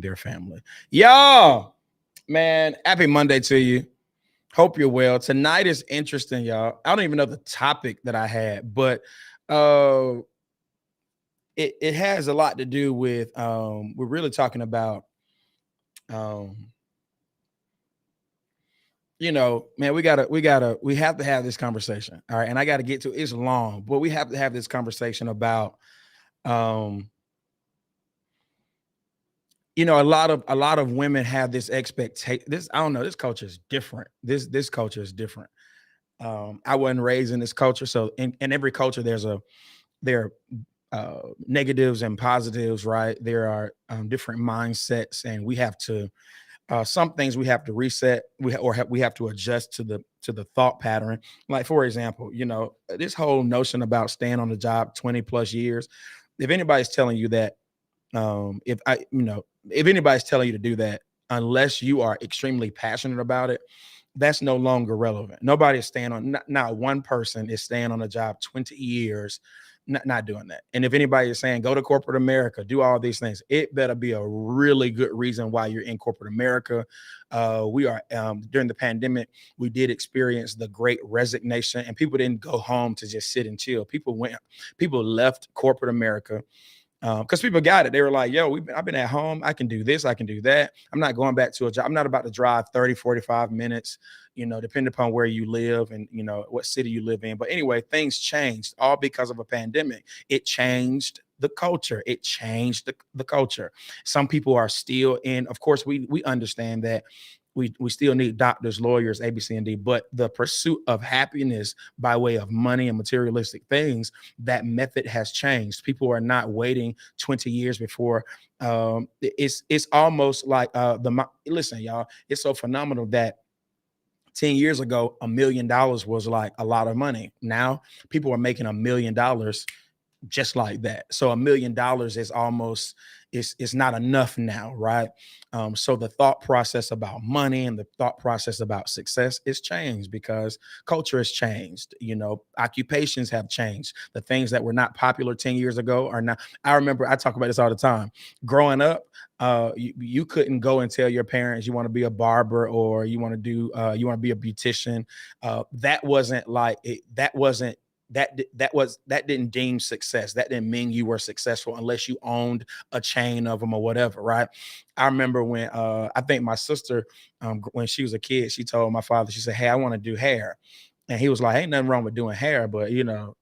their family. Y'all, man, happy Monday to you. Hope you're well. Tonight is interesting, y'all. I don't even know the topic that I had, but uh it has a lot to do with we're really talking about um man, we have to have this conversation. All right. And I gotta get to it's long, but we have to have this conversation about um a lot of women have this expectation. This I don't know. This culture is different. This culture is different. I wasn't raised in this culture, so in every culture there are negatives and positives, right? There are different mindsets, and we have to some things we have to reset. We have to adjust to the thought pattern. Like for example, this whole notion about staying on the job 20 plus years. If anybody's telling you that if anybody's telling you to do that, unless you are extremely passionate about it, that's no longer relevant. Nobody is staying on, not one person is staying on a job 20 years, not doing that. And if anybody is saying go to corporate America, do all these things, it better be a really good reason why you're in corporate America. We are during the pandemic, we did experience the great resignation, and people didn't go home to just sit and chill. People left corporate America because people got it. They were like, yo, I've been at home. I can do this. I can do that. I'm not going back to a job. I'm not about to drive 30, 45 minutes, depending upon where you live and, what city you live in. But anyway, things changed all because of a pandemic. It changed the culture. It changed the culture. Some people are still in, of course, we understand that we still need doctors, lawyers, A, B, C, and D, but the pursuit of happiness by way of money and materialistic things, that method has changed. People are not waiting 20 years before. It's almost like listen, y'all, it's so phenomenal that 10 years ago, $1 million was like a lot of money. Now people are making $1 million just like that. So $1 million is almost it's not enough now, right? So the thought process about money and the thought process about success is changed because culture has changed. Occupations have changed. The things that were not popular 10 years ago are now. I remember I talk about this all the time. Growing up, you couldn't go and tell your parents you want to be a barber or you want to be a beautician. That wasn't like it, that wasn't that didn't deem success. That didn't mean you were successful unless you owned a chain of them or whatever, right? I remember when I think my sister, when she was a kid, she told my father, she said, hey, I want to do hair. And he was like, ain't nothing wrong with doing hair, but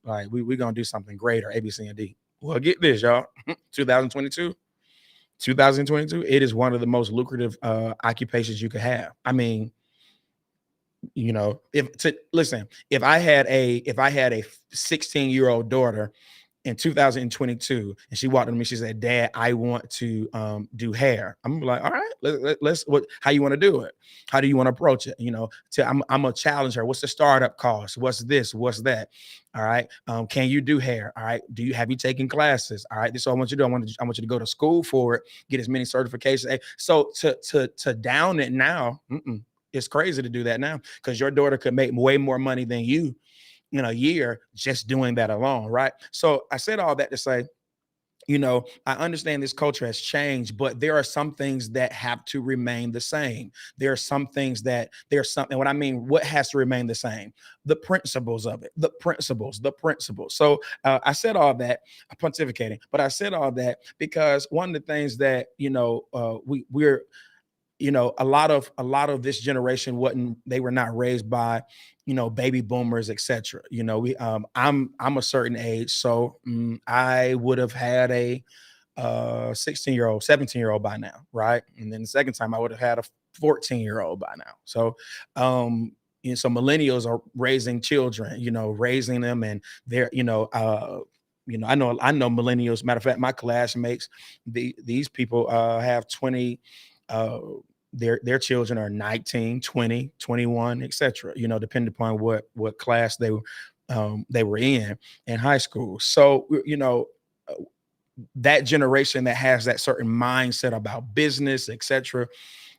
like we're gonna do something greater, A, B, C, and D. Well, get this, y'all. 2022, 2022, it is one of the most lucrative occupations you could have. I mean, if I had a 16-year-old daughter in 2022 and she walked up to me, she said, dad, I want to do hair. I'm like, all right, let's what how you want to do it? How do you want to approach it? I'm gonna challenge her. What's the startup cost? What's this? What's that? All right. Can you do hair? All right. Have you taken classes? All right. This is what I want you to do. I want you to go to school for it, get as many certifications. So to down it now, it's crazy to do that now because your daughter could make way more money than you in a year just doing that alone, right? So I said all that to say, I understand this culture has changed, but there are some things that have to remain the same. There are some things that there's something. What I mean, what has to remain the same? The principles of it, the principles. So I said all that, pontificating, but I said all that because one of the things that we're a lot of this generation wasn't they were not raised by baby boomers, etc. We I'm a certain age, so I would have had a 16-year-old 17-year-old by now, right? And then the second time I would have had a 14-year-old by now. So so millennials are raising children, raising them, and they're I know millennials. Matter of fact, my classmates, these people have 20 uh their children are 19, 20, 21, etc. Depending upon what class they were in high school. So uh, that generation that has that certain mindset about business, etc.,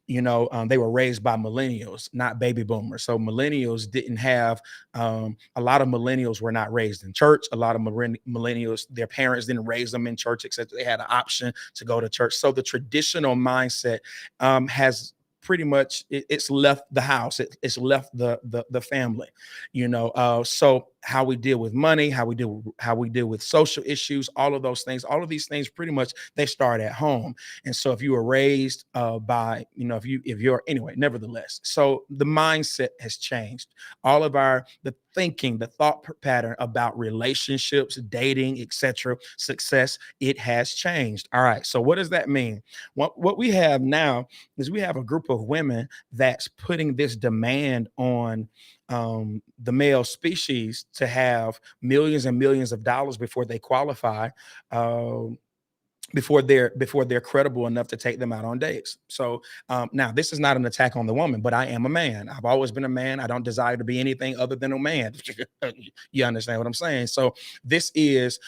They were raised by millennials, not baby boomers. So millennials didn't have a lot of millennials were not raised in church. A lot of millennials, their parents didn't raise them in church, except they had an option to go to church. So the traditional mindset has pretty much it's left the house. It's left the family. So how we deal with money, how we deal with social issues, all of these things, pretty much they start at home. And so if you were raised by, if you're anyway, nevertheless, so the mindset has changed. All of the thinking, the thought pattern about relationships, dating, etc., success, it has changed. All right. So what does that mean? What we have now is we have a group of women that's putting this demand on the male species to have millions and millions of dollars before they qualify. Before they're credible enough to take them out on dates. So now this is not an attack on the woman, but I am a man. I've always been a man. I don't desire to be anything other than a man. You understand what I'm saying? So this is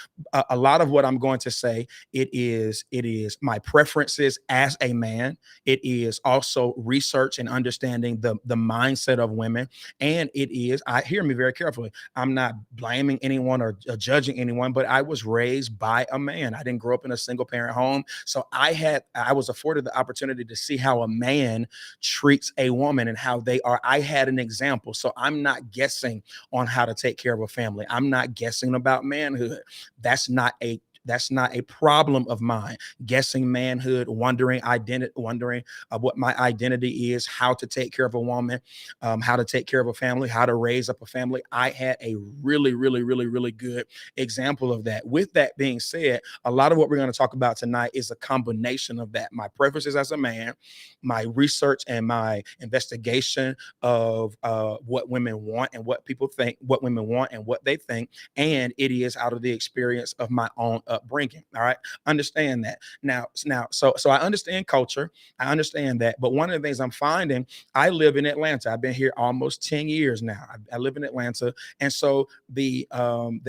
a lot of what I'm going to say. It is my preferences as a man. It is also research and understanding the mindset of women. And it is, I hear me very carefully. I'm not blaming anyone or judging anyone, but I was raised by a man. I didn't grow up in a single parent home. So I was afforded the opportunity to see how a man treats a woman and how they are. I had an example. So I'm not guessing on how to take care of a family. I'm not guessing about manhood. That's not a problem of mine. Guessing manhood, wondering what my identity is, how to take care of a woman, how to take care of a family, how to raise up a family. I had a really, really, really, really good example of that. With that being said, a lot of what we're going to talk about tonight is a combination of that. My preferences as a man, my research and my investigation of what women want and what people think, what women want and what they think, and it is out of the experience of my own upbringing. All right, understand that now. So I understand culture, I understand that, but one of the things I'm finding, I live in Atlanta. I've been here almost 10 years now. I live in Atlanta, and so the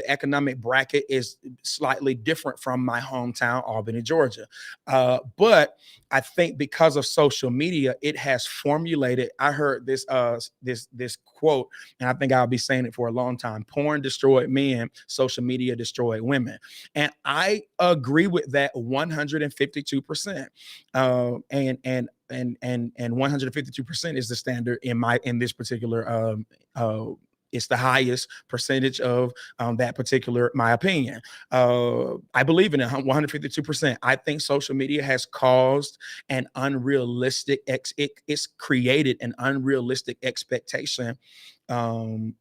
economic bracket is slightly different from my hometown, Albany, Georgia. But I think because of social media, it has formulated. I heard this quote, and I think I'll be saying it for a long time. Porn destroyed men, social media destroyed women. And I agree with that 152%. And 152% is the standard in this particular it's the highest percentage of that particular my opinion. I believe in it 152%. I think social media has caused an unrealistic it's created an unrealistic expectation, um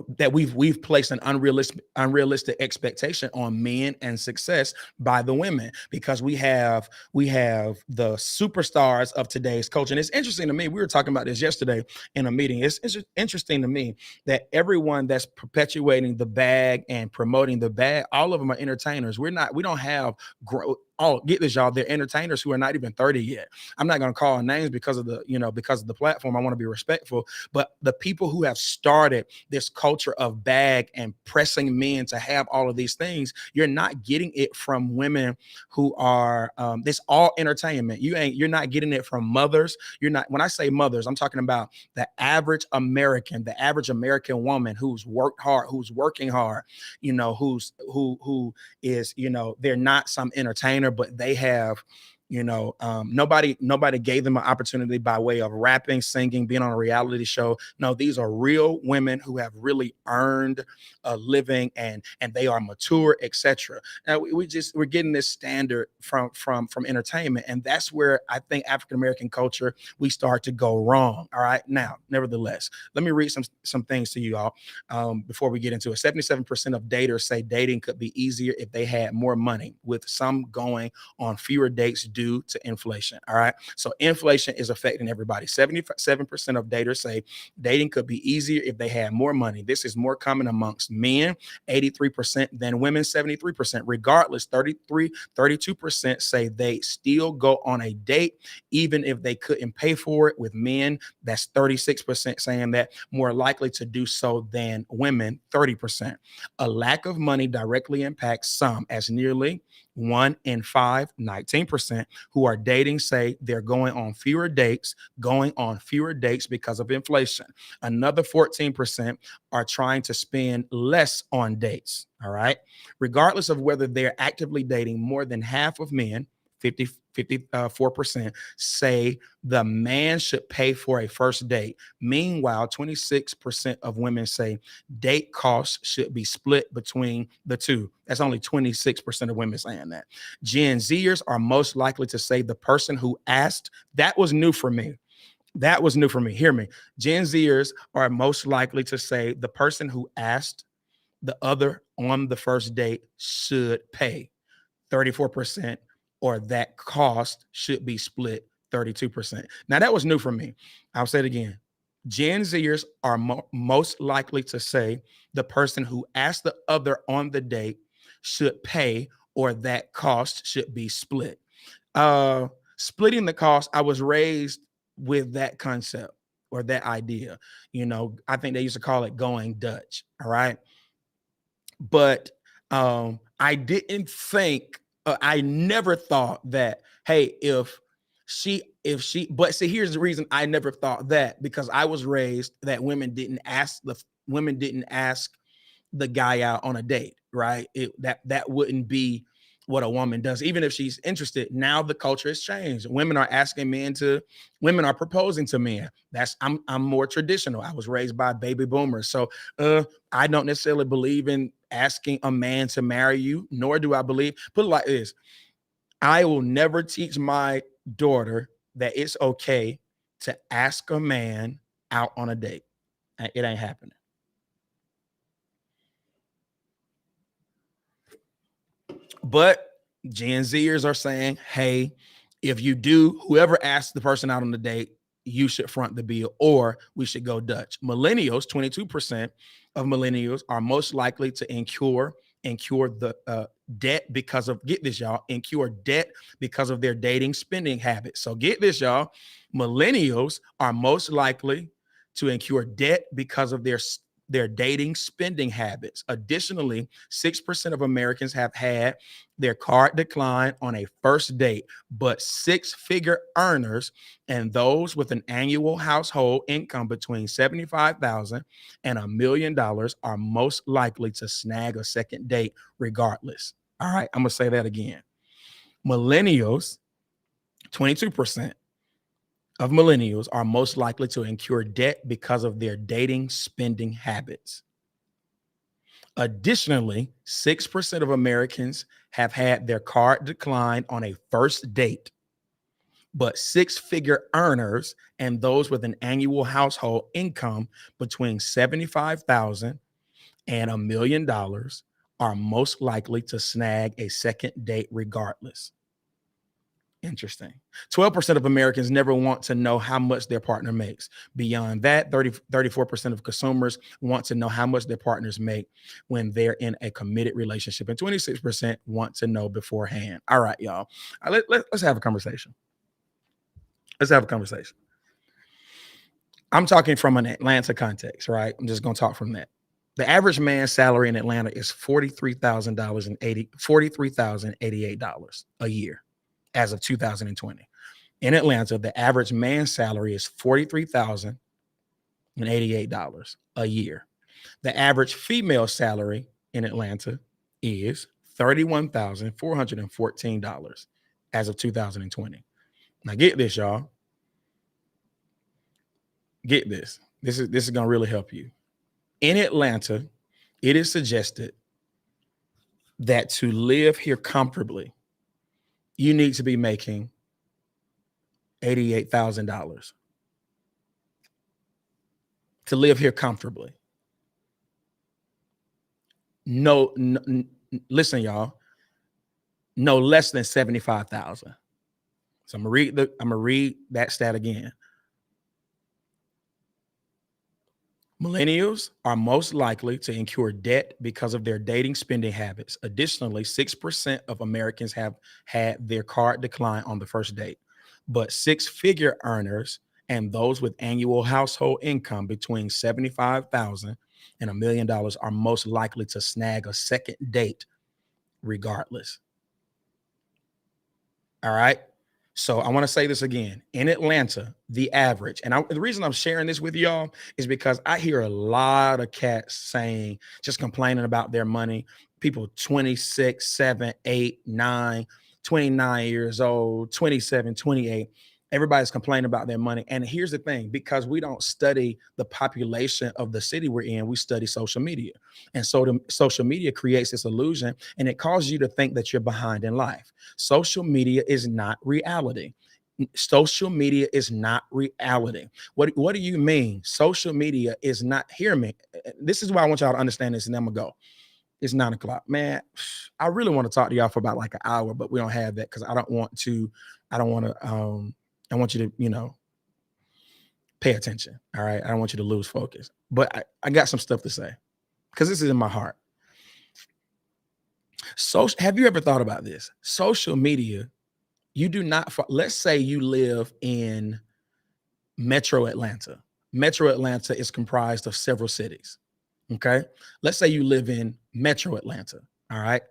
that we've placed an unrealistic expectation on men and success by the women, because we have the superstars of today's culture. And it's interesting to me, we were talking about this yesterday in a meeting. It's interesting to me that everyone that's perpetuating the bag and promoting the bag, all of them are entertainers. We don't have get this, y'all, they're entertainers who are not even 30 yet. I'm not going to call names because of the platform. I want to be respectful, but the people who have started this culture of bag and pressing men to have all of these things, you're not getting it from women who are this all entertainment. You're not getting it from mothers. You're not, when I say mothers, I'm talking about the average American woman who's worked hard, who's working hard, who is, they're not some entertainer, but they have, nobody gave them an opportunity by way of rapping, singing, being on a reality show. No, these are real women who have really earned a living, and they are mature, etc. Now we're getting this standard from entertainment, and that's where I think African American culture, we start to go wrong. All right, now nevertheless, let me read some things to you all before we get into it. 77% of daters say dating could be easier if they had more money, with some going on fewer dates due to inflation. All right. So inflation is affecting everybody. 77% of daters say dating could be easier if they had more money. This is more common amongst men, 83%, than women, 73%. Regardless, 32% say they still go on a date even if they couldn't pay for it. With men, that's 36% saying that, more likely to do so than women, 30%. A lack of money directly impacts some, as nearly 1 in 5, 19%, who are dating say they're going on fewer dates because of inflation. Another 14% are trying to spend less on dates. All right. Regardless of whether they're actively dating, more than half of men, 54%, say the man should pay for a first date. Meanwhile, 26% of women say date costs should be split between the two. That's only 26% of women saying that. Gen Zers are most likely to say the person who asked, that was new for me. That was new for me. Hear me. Gen Zers are most likely to say the person who asked the other on the first date should pay 34%, or that cost should be split 32%. Now, that was new for me. I'll say it again. Gen Zers are most likely to say the person who asked the other on the date should pay, or that cost should be split. Uh, Splitting the cost, I was raised with that concept or that idea. I think they used to call it going Dutch. All right. But I didn't think, I never thought that, hey, but see, here's the reason I never thought that, because I was raised that women didn't ask the guy out on a date, right? That wouldn't be what a woman does, even if she's interested. Now the culture has changed. Women are proposing to men. I'm more traditional. I was raised by baby boomers. So I don't necessarily believe in asking a man to marry you, nor do I believe, put it like this. I will never teach my daughter that it's okay to ask a man out on a date. It ain't happening. But Gen Zers are saying, hey, if you do, whoever asks the person out on the date, you should front the bill, or we should go Dutch. Millennials, 22% of millennials are most likely to incur the debt because of, get this, y'all, incur debt because of their dating spending habits. So get this, y'all, millennials are most likely to incur debt because of their dating spending habits. Additionally, 6% of Americans have had their card decline on a first date, but six-figure earners and those with an annual household income between $75,000 and $1 million are most likely to snag a second date regardless. All right, I'm going to say that again. Millennials, 22% of millennials are most likely to incur debt because of their dating spending habits. Additionally, 6% of Americans have had their card decline on a first date, but six-figure earners and those with an annual household income between $75,000 and $1 million are most likely to snag a second date regardless. Interesting. 12% of Americans never want to know how much their partner makes. Beyond that, 34% of consumers want to know how much their partners make when they're in a committed relationship, and 26% want to know beforehand. All right, y'all. Let's have a conversation. Let's have a conversation. I'm talking from an Atlanta context, right? I'm just going to talk from that. The average man's salary in Atlanta is $43,088 a year as of 2020. In Atlanta, the average man's salary is $43,088 a year. The average female salary in Atlanta is $31,414 as of 2020. Now get this, y'all. Get this. This is going to really help you. In Atlanta, it is suggested that to live here comfortably, you need to be making $88,000 to live here comfortably. No, listen, y'all. No less than 75,000. So I'm gonna read that stat again. Millennials are most likely to incur debt because of their dating spending habits. Additionally, 6% of Americans have had their card decline on the first date, but six-figure earners and those with annual household income between $75,000 and $1 million are most likely to snag a second date regardless. All right. So I want to say this again. In Atlanta, the average, and the reason I'm sharing this with y'all is because I hear a lot of cats saying, just complaining about their money. People 26, 7, 8, 9, 29 years old, 27, 28. Everybody's complaining about their money. And here's the thing, because we don't study the population of the city we're in, we study social media. And so the social media creates this illusion and it causes you to think that you're behind in life. Social media is not reality. Social media is not reality. What do you mean? Social media is not, hear me. This is why I want y'all to understand this, and then I'm gonna go. It's 9 o'clock. Man, I really want to talk to y'all for about like an hour, but we don't have that because I don't want to I want you to, pay attention. All right. I don't want you to lose focus. But I got some stuff to say because this is in my heart. So have you ever thought about this? Social media, you do not, let's say you live in Metro Atlanta. Metro Atlanta is comprised of several cities. Okay. Let's say you live in Metro Atlanta. All right.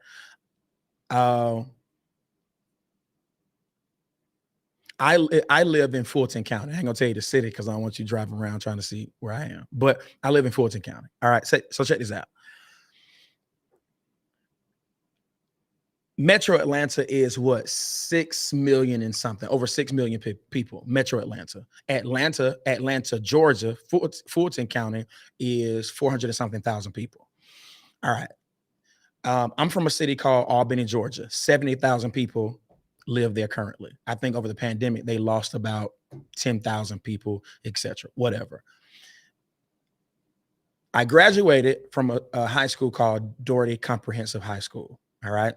I live in Fulton County. I ain't gonna tell you the city because I don't want you driving around trying to see where I am. But I live in Fulton County. All right. So check this out. Metro Atlanta is what, 6 million and something, over 6 million people. Metro Atlanta, Georgia, Fulton County is 400 and something thousand people. All right. I'm from a city called Albany, Georgia. 70,000 people live there currently. I think over the pandemic, they lost about 10,000 people, etc. Whatever. I graduated from a high school called Doherty Comprehensive High School. All right.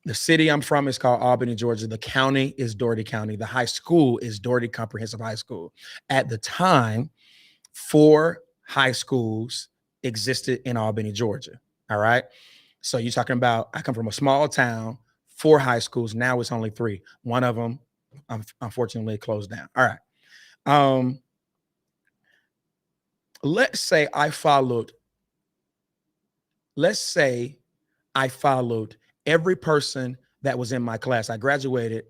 The city I'm from is called Albany, Georgia. The county is Doherty County. The high school is Doherty Comprehensive High School. At the time, 4 high schools existed in Albany, Georgia. All right. So you're talking about, I come from a small town, 4 high schools. Now it's only 3. One of them, unfortunately, closed down. All right. Let's say I followed every person that was in my class. I graduated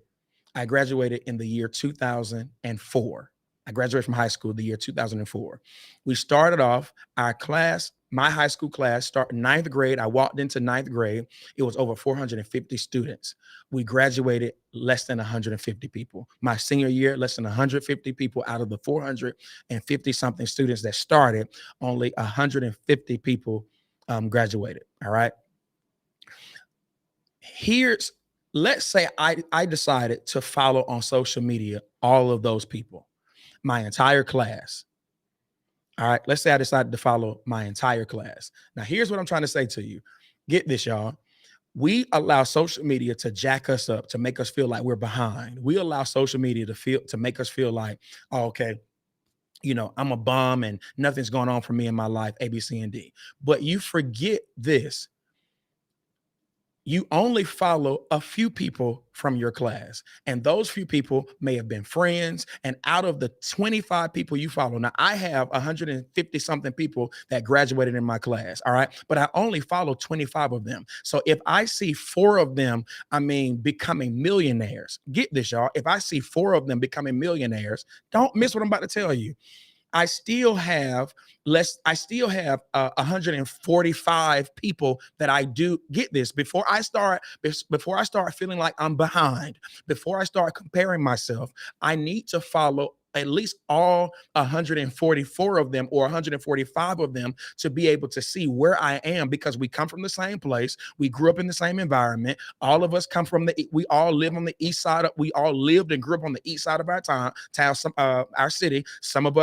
in the year 2004. I graduated from high school the year 2004. We started off our class, my high school class, started 9th grade. I walked into 9th grade. It was over 450 students. We graduated less than 150 people. My senior year, less than 150 people out of the 450 something students that started, only 150 people graduated. All right. Let's say I decided to follow on social media all of those people, my entire class. All right. Let's say I decided to follow my entire class. Now, here's what I'm trying to say to you. Get this, y'all. We allow social media to jack us up, to make us feel like we're behind. We allow social media to make us feel like, oh, okay, I'm a bum and nothing's going on for me in my life, A, B, C, and D. But you forget this. You only follow a few people from your class, and those few people may have been friends. And out of the 25 people you follow, now I have 150 something people that graduated in my class. All right. But I only follow 25 of them. So if I see 4 of them, becoming millionaires, get this, y'all. If I see 4 of them becoming millionaires, don't miss what I'm about to tell you. I still have 145 people that I do, get this, before I start feeling like I'm behind, before I start comparing myself, I need to follow at least all 144 of them or 145 of them to be able to see where I am, because we come from the same place. We grew up in the same environment. All of us come from we all live on the east side. We all lived and grew up on the east side of our town, our city. Some of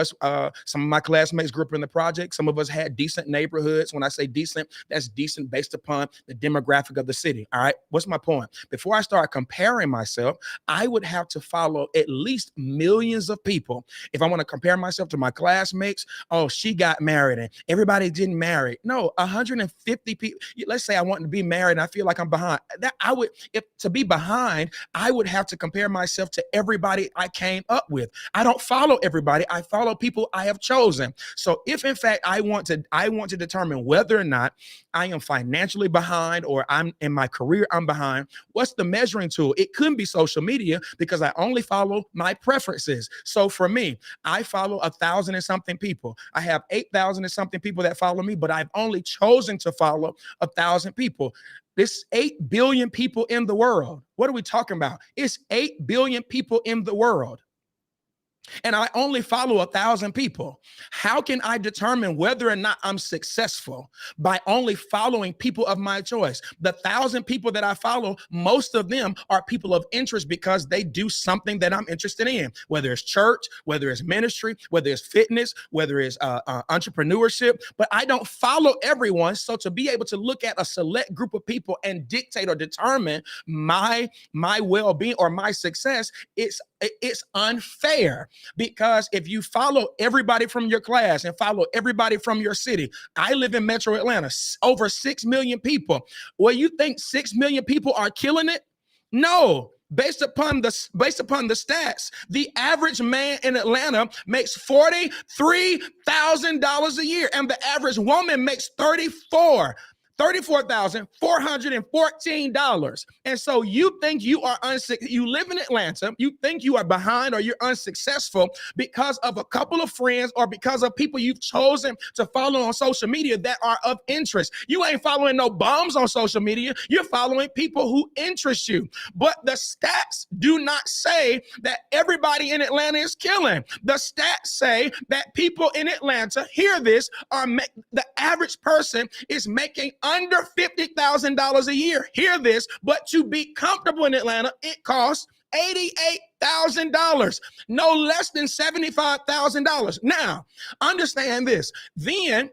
my classmates grew up in the project. Some of us had decent neighborhoods. When I say decent, that's decent based upon the demographic of the city. All right. What's my point? Before I start comparing myself, I would have to follow at least millions of people people. If I want to compare myself to my classmates, oh, she got married and everybody didn't marry. No, 150 people. Let's say I want to be married and I feel like I'm behind. That I would, if to be behind, I would have to compare myself to everybody I came up with. I don't follow everybody. I follow people I have chosen. So if in fact I want to determine whether or not I am financially behind or I'm in my career, I'm behind, what's the measuring tool? It couldn't be social media because I only follow my preferences. So for me, I follow 1,000 and something people. I have 8,000 and something people that follow me, but I've only chosen to follow 1,000 people. This 8 billion people in the world. What are we talking about? It's 8 billion people in the world. And I only follow 1,000 people. How can I determine whether or not I'm successful? By only following people of my choice. The 1,000 people that I follow, most of them are people of interest because they do something that I'm interested in, whether it's church, whether it's ministry, whether it's fitness, whether it's entrepreneurship. But I don't follow everyone. So to be able to look at a select group of people and dictate or determine my well-being or my success, it's unfair. Because if you follow everybody from your class and follow everybody from your city, I live in Metro Atlanta, over 6 million people. Well, you think 6 million people are killing it? No. Based upon the stats, the average man in Atlanta makes $43,000 a year, and the average woman makes $34,414. And so you think you are you live in Atlanta, you think you are behind or you're unsuccessful because of a couple of friends or because of people you've chosen to follow on social media that are of interest. You ain't following no bums on social media. You're following people who interest you. But the stats do not say that everybody in Atlanta is killing. The stats say that people in Atlanta, hear this, the average person is making under $50,000 a year. Hear this, but to be comfortable in Atlanta, it costs $88,000, no less than $75,000. Now, understand this. Then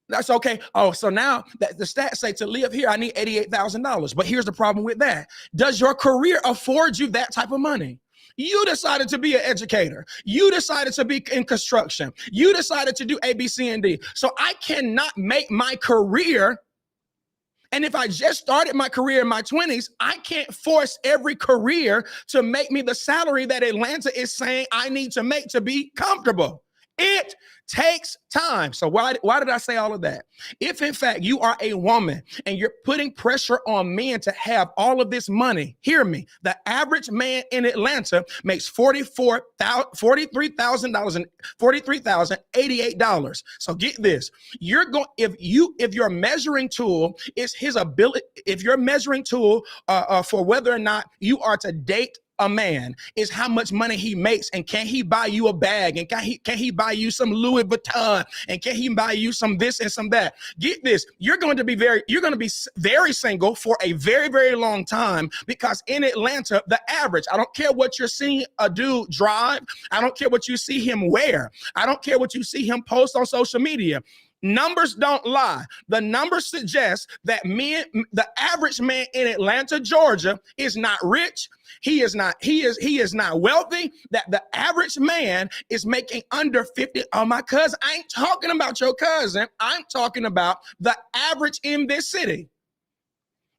that's okay. Oh, so now that the stats say to live here, I need $88,000. But here's the problem with that. Does your career afford you that type of money? You decided to be an educator. You decided to be in construction. You decided to do A, B, C, and D. So I cannot make my career. And if I just started my career in my 20s, I can't force every career to make me the salary that Atlanta is saying I need to make to be comfortable. It takes time. So why did I say all of that? If in fact you are a woman and you're putting pressure on men to have all of this money, hear me. The average man in Atlanta makes $43,088. So get this. If your measuring tool is his ability, if your measuring tool for whether or not you are to date a man is how much money he makes, and can he buy you a bag, and can he buy you some Louis Vuitton, and can he buy you some this and some that. Get this, you're going to be very single for a very, very long time, because in Atlanta, the average, I don't care what you're seeing a dude drive, I don't care what you see him wear, I don't care what you see him post on social media. Numbers don't lie. The numbers suggest that the average man in Atlanta, Georgia, is not rich. He is not wealthy. That the average man is making under 50. Oh, my cousin. I ain't talking about your cousin. I'm talking about the average in this city.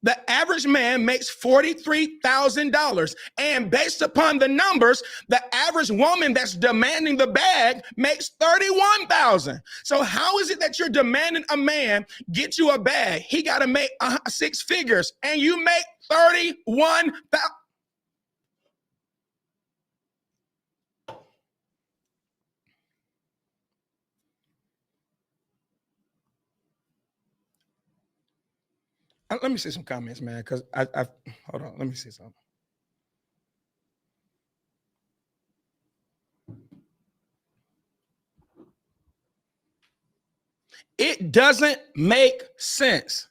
The average man makes $43,000. And based upon the numbers, the average woman that's demanding the bag makes $31,000. So how is it that you're demanding a man get you a bag? He got to make 6 figures and you make $31,000. Let me see some comments, man, because I hold on. Let me see something. It doesn't make sense.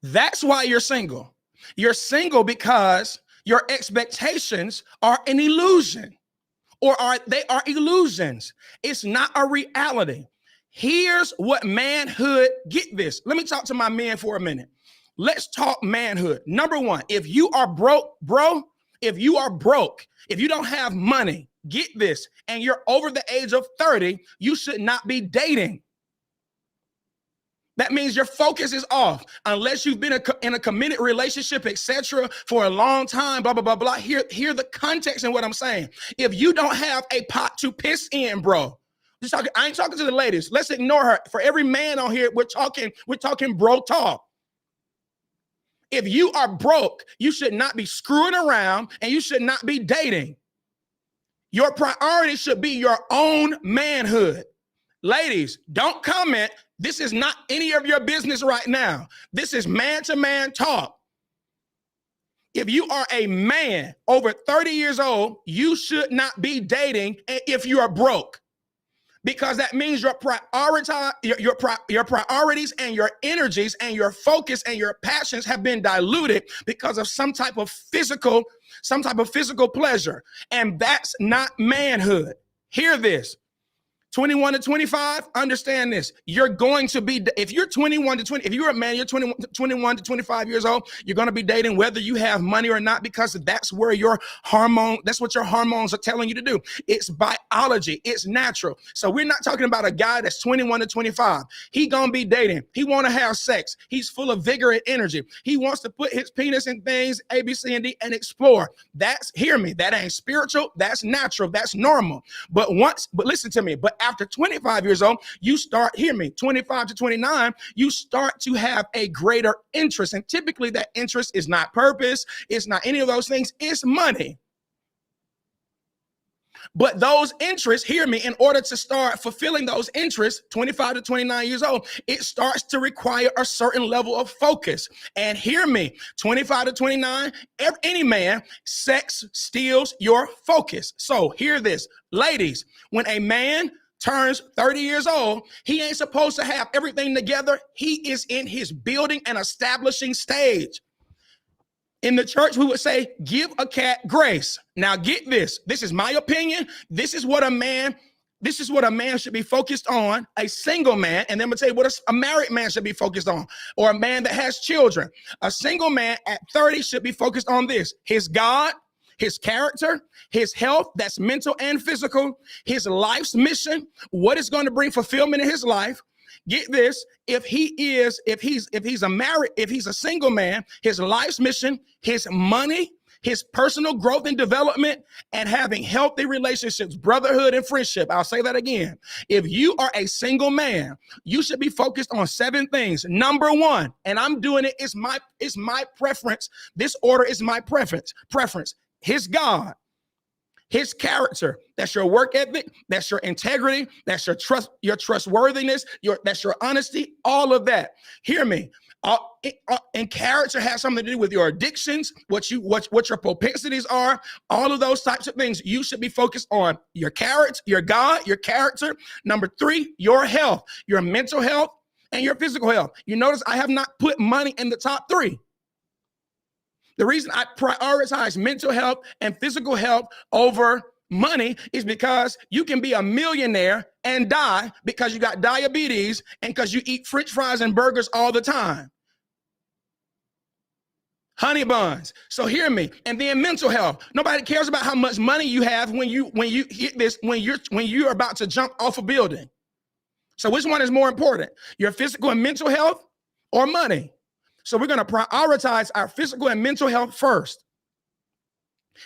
That's why you're single. You're single because your expectations are an illusion, or they are illusions. It's not a reality. Here's what manhood, get this. Let me talk to my men for a minute. Let's talk manhood. Number one, if you are broke, bro, If you are broke, if you don't have money, get this, and you're over the age of 30, you should not be dating. That means your focus is off. Unless you've been in a committed relationship, etc., for a long time, blah, blah, blah, blah. Hear the context in what I'm saying. If you don't have a pot to piss in, bro, I ain't talking to the ladies. Let's ignore her. For every man on here, we're talking bro talk. If you are broke, you should not be screwing around and you should not be dating. Your priority should be your own manhood. Ladies, don't comment. This is not any of your business right now. This is man-to-man talk. If you are a man over 30 years old, you should not be dating if you are broke, because that means your priorities and your energies and your focus and your passions have been diluted because of some type of physical pleasure, and that's not manhood. Hear this. 21 to 25, understand this. You're going to be, if you're 21 to 20, if you're a man, you're 21 to 25 years old, you're going to be dating whether you have money or not, because that's where that's what your hormones are telling you to do. It's biology. It's natural. So we're not talking about a guy that's 21 to 25. He going to be dating. He want to have sex. He's full of vigor and energy. He wants to put his penis in things, A, B, C, and D, and explore. Hear me, that ain't spiritual. That's natural. That's normal. But listen to me, but after 25 years old, you start, hear me, 25 to 29, you start to have a greater interest. And typically that interest is not purpose. It's not any of those things. It's money. But those interests, hear me, in order to start fulfilling those interests, 25 to 29 years old, it starts to require a certain level of focus. And hear me, 25 to 29, any man, sex steals your focus. So hear this, ladies, when a man turns 30 years old, he ain't supposed to have everything together. He is in his building and establishing stage. In the church, we would say, give a cat grace. Now get this. This is my opinion. This is what a man should be focused on, a single man. And then I'm gonna tell you what a married man should be focused on, or a man that has children. A single man at 30 should be focused on this: his God, his character, his health, that's mental and physical, his life's mission, what is going to bring fulfillment in his life. Get this, if he's a single man, his life's mission, his money, his personal growth and development, and having healthy relationships, brotherhood and friendship. I'll say that again. If you are a single man, you should be focused on 7 things. Number 1, and I'm doing it, it's my preference. This order is my preference. His God, his character, that's your work ethic, that's your integrity, that's your trust, your trustworthiness, that's your honesty, all of that. Hear me. And character has something to do with your addictions, what your propensities are, all of those types of things. You should be focused on your character, your God, your character. Number 3, your health, your mental health and your physical health. You notice I have not put money in the top 3. The reason I prioritize mental health and physical health over money is because you can be a millionaire and die because you got diabetes and because you eat French fries and burgers all the time. Honey buns. So hear me. And then mental health. Nobody cares about how much money you have when you hit this, when you're about to jump off a building. So which one is more important? Your physical and mental health or money? So we're going to prioritize our physical and mental health first.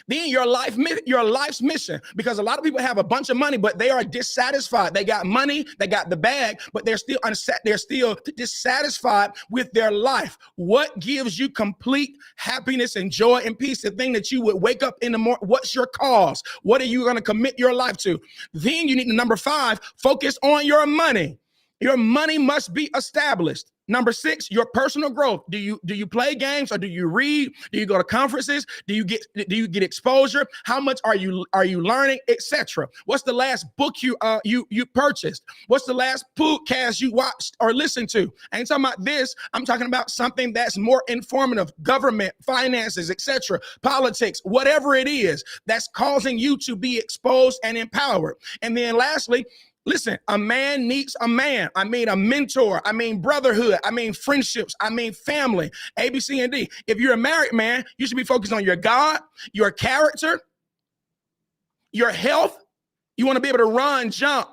Then your life's mission, because a lot of people have a bunch of money, but they are dissatisfied. They got money, they got the bag, but they're still dissatisfied with their life. What gives you complete happiness and joy and peace? The thing that you would wake up in the morning. What's your cause? What are you going to commit your life to? Then you need to, number 5, focus on your money. Your money must be established. Number 6, your personal growth. Do you play games or do you read? Do you go to conferences? Do you get exposure? How much are you learning, etc.? What's the last book you purchased? What's the last podcast you watched or listened to? I ain't talking about this. I'm talking about something that's more informative, government, finances, etc., politics, whatever it is that's causing you to be exposed and empowered. And then lastly, Listen, a man needs a man. I mean, a mentor. I mean, brotherhood. I mean, friendships. I mean, family. A, B, C, and D. If you're a married man, you should be focused on your God, your character, your health. You want to be able to run, jump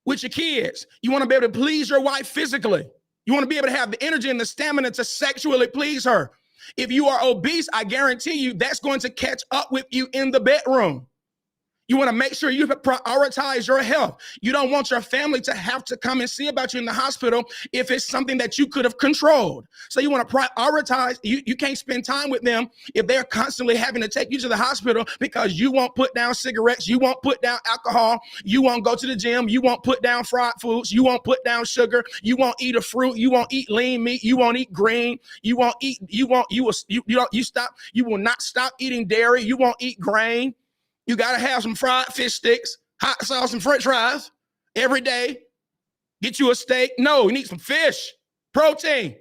with your kids. You want to be able to please your wife physically. You want to be able to have the energy and the stamina to sexually please her. If you are obese, I guarantee you that's going to catch up with you in the bedroom. You want to make sure you prioritize your health. You don't want your family to have to come and see about you in the hospital if it's something that you could have controlled. So you want to prioritize. You can't spend time with them if they're constantly having to take you to the hospital because you won't put down cigarettes. You won't put down alcohol. You won't go to the gym. You won't put down fried foods. You won't put down sugar. You won't eat a fruit. You won't eat lean meat. You won't eat green. You won't eat. You will not stop eating dairy. You won't eat grain. You got to have some fried fish sticks, hot sauce, and french fries every day. Get you a steak. No, you need some fish, protein,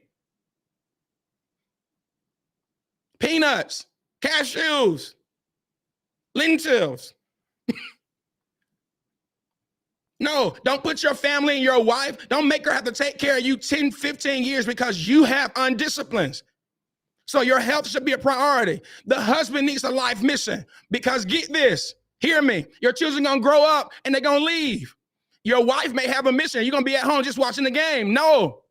peanuts, cashews, lentils. No, don't put your family and your wife, don't make her have to take care of you 10, 15 years because you have undisciplines. So your health should be a priority. The husband needs a life mission because get this, hear me, your children are going to grow up and they're going to leave. Your wife may have a mission. You're going to be at home just watching the game. No.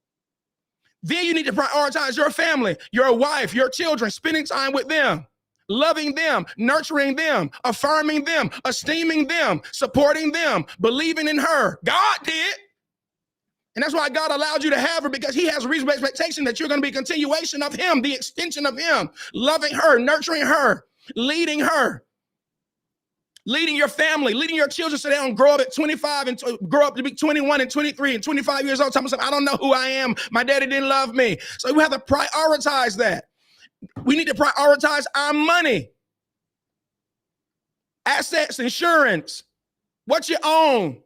Then you need to prioritize your family, your wife, your children, spending time with them, loving them, nurturing them, affirming them, esteeming them, supporting them, believing in her. God did. And that's why God allowed you to have her, because he has a reasonable expectation that you're going to be a continuation of him, the extension of him, loving her, nurturing her, leading your family, leading your children so they don't grow up at 25 and grow up to be 21 and 23 and 25 years old. I don't know who I am. My daddy didn't love me. So we have to prioritize that. We need to prioritize our money, assets, insurance, what you own.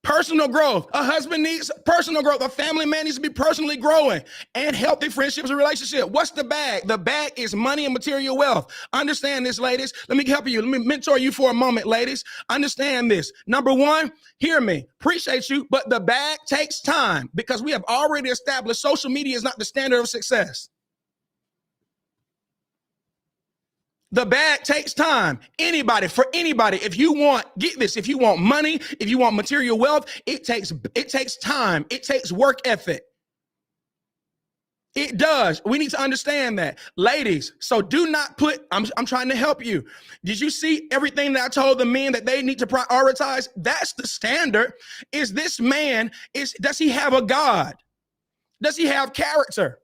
Personal growth. A husband needs personal growth. A family man needs to be personally growing, and healthy friendships and relationships. What's the bag? The bag is money and material wealth. Understand this, ladies. Let me help you. Let me mentor you for a moment, ladies. Understand this. Number one, hear me. Appreciate you, but the bag takes time because we have already established social media is not the standard of success. The bag takes time. For anybody, if you want, get this, if you want money, if you want material wealth, it takes time. It takes work ethic. It does. We need to understand that. Ladies, so do not put, I'm trying to help you. Did you see everything that I told the men that they need to prioritize? That's the standard. Is this man, does he have a God? Does he have character?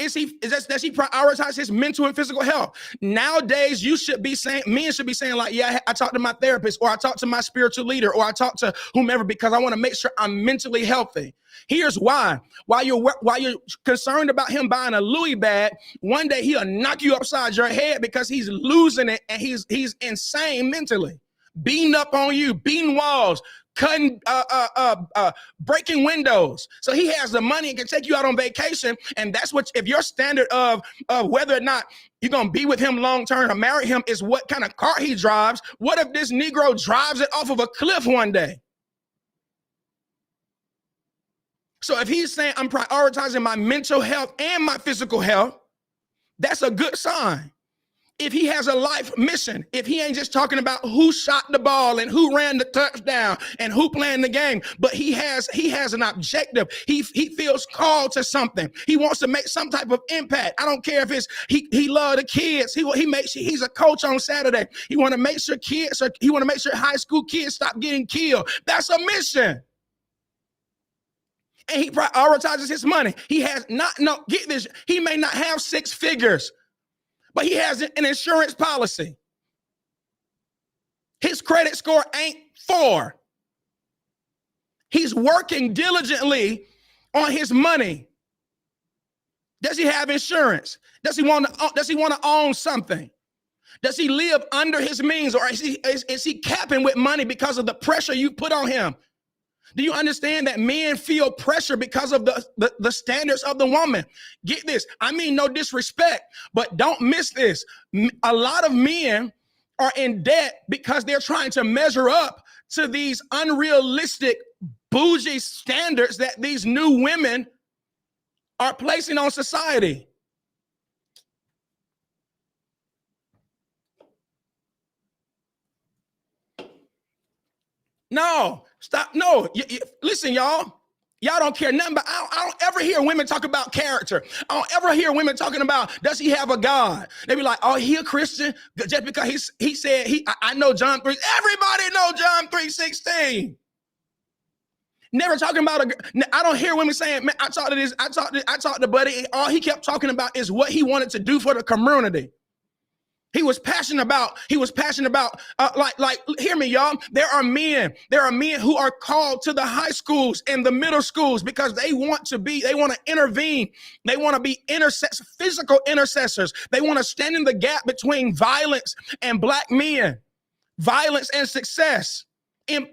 Does he prioritize his mental and physical health? Nowadays, men should be saying like, yeah, I talked to my therapist, or I talked to my spiritual leader, or I talked to whomever because I want to make sure I'm mentally healthy. Here's why. While you're concerned about him buying a Louis bag, one day he'll knock you upside your head because he's losing it and he's insane mentally. Beating up on you, beating walls, cutting, breaking windows. So he has the money and can take you out on vacation. And that's what, if your standard of whether or not you're going to be with him long term or marry him is what kind of car he drives, what if this Negro drives it off of a cliff one day? So if he's saying I'm prioritizing my mental health and my physical health, that's a good sign. If he has a life mission, if he ain't just talking about who shot the ball and who ran the touchdown and who playing the game, but he has an objective. He feels called to something. He wants to make some type of impact. I don't care if it's he love the kids. He's a coach on Saturday. He want to make sure high school kids stop getting killed. That's a mission. And he prioritizes his money. Get this. He may not have six figures, but he has an insurance policy. His credit score ain't 4. He's working diligently on his money. Does he have insurance? Does he want to own something? Does he live under his means, or is he capping with money because of the pressure you put on him? Do you understand that men feel pressure because of the standards of the woman? Get this. I mean, no disrespect, but don't miss this. A lot of men are in debt because they're trying to measure up to these unrealistic, bougie standards that these new women are placing on society. No, stop. No, listen, y'all. Y'all don't care nothing, but I don't ever hear women talk about character. I don't ever hear women talking about, does he have a God? They be like, oh, he a Christian just because he said I know John 3. Everybody know John 3:16. Never talking about I don't hear women saying, man, I talked to Buddy. All he kept talking about is what he wanted to do for the community. He was passionate about, like, hear me, y'all. There are men who are called to the high schools and the middle schools because they want to intervene. They want to be physical intercessors. They want to stand in the gap between violence and black men, violence and success, in